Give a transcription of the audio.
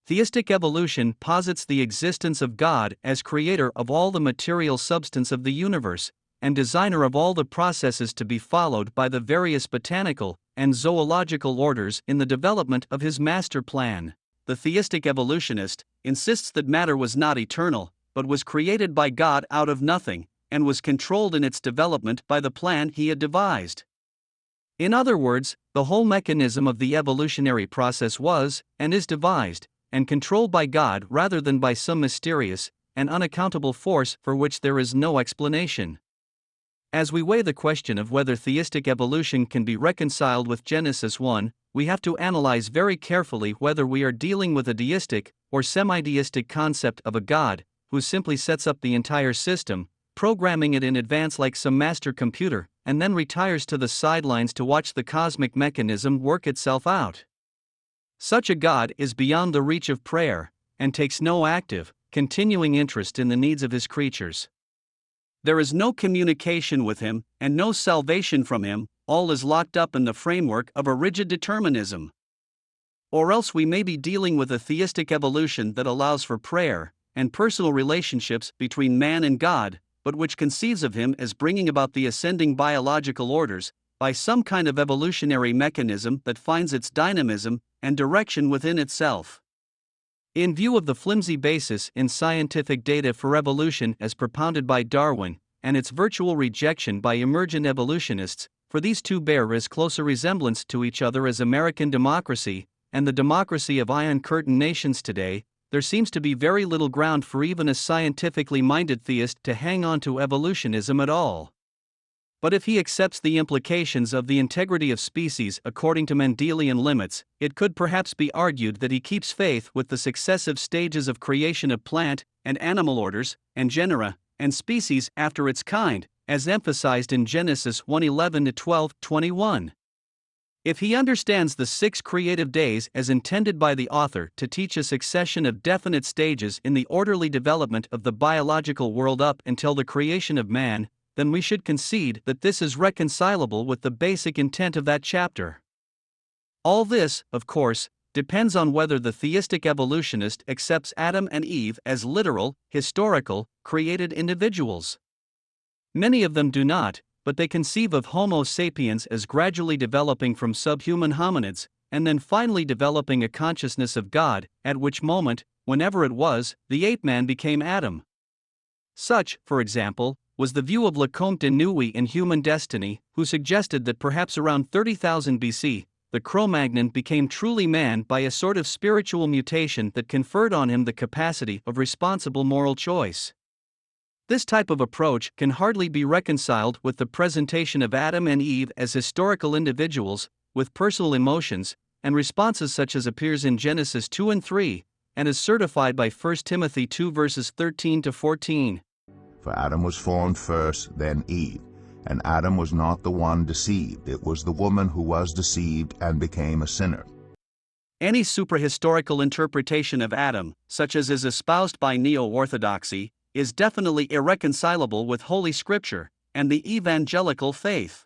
Theistic evolution posits the existence of God as creator of all the material substance of the universe, and designer of all the processes to be followed by the various botanical and zoological orders in the development of his master plan. The theistic evolutionist insists that matter was not eternal, but was created by God out of nothing, and was controlled in its development by the plan he had devised. In other words, the whole mechanism of the evolutionary process was, and is devised, and controlled by God rather than by some mysterious and unaccountable force for which there is no explanation. As we weigh the question of whether theistic evolution can be reconciled with Genesis 1, we have to analyze very carefully whether we are dealing with a deistic or semi-deistic concept of a God who simply sets up the entire system, programming it in advance like some master computer, and then retires to the sidelines to watch the cosmic mechanism work itself out. Such a God is beyond the reach of prayer, and takes no active, continuing interest in the needs of his creatures. There is no communication with him, and no salvation from him, all is locked up in the framework of a rigid determinism. Or else we may be dealing with a theistic evolution that allows for prayer and personal relationships between man and God, but which conceives of him as bringing about the ascending biological orders by some kind of evolutionary mechanism that finds its dynamism and direction within itself. In view of the flimsy basis in scientific data for evolution as propounded by Darwin, and its virtual rejection by emergent evolutionists, for these two bear as close a resemblance to each other as American democracy and the democracy of Iron Curtain nations today, there seems to be very little ground for even a scientifically minded theist to hang on to evolutionism at all. But if he accepts the implications of the integrity of species according to Mendelian limits, it could perhaps be argued that he keeps faith with the successive stages of creation of plant and animal orders, and genera, and species after its kind, as emphasized in Genesis 1:11-12:21. If he understands the 6 creative days as intended by the author to teach a succession of definite stages in the orderly development of the biological world up until the creation of man, then we should concede that this is reconcilable with the basic intent of that chapter. All this, of course, depends on whether the theistic evolutionist accepts Adam and Eve as literal, historical, created individuals. Many of them do not, but they conceive of Homo sapiens as gradually developing from subhuman hominids, and then finally developing a consciousness of God, at which moment, whenever it was, the ape-man became Adam. Such, for example, was the view of Lecomte de Neuilly in Human Destiny, who suggested that perhaps around 30,000 BC, the Cro-Magnon became truly man by a sort of spiritual mutation that conferred on him the capacity of responsible moral choice. This type of approach can hardly be reconciled with the presentation of Adam and Eve as historical individuals, with personal emotions and responses such as appears in Genesis 2 and 3, and is certified by 1 Timothy 2 verses 13-14. For Adam was formed first, then Eve. And Adam was not the one deceived, it was the woman who was deceived and became a sinner. Any suprahistorical interpretation of Adam, such as is espoused by neo-orthodoxy, is definitely irreconcilable with Holy Scripture and the evangelical faith.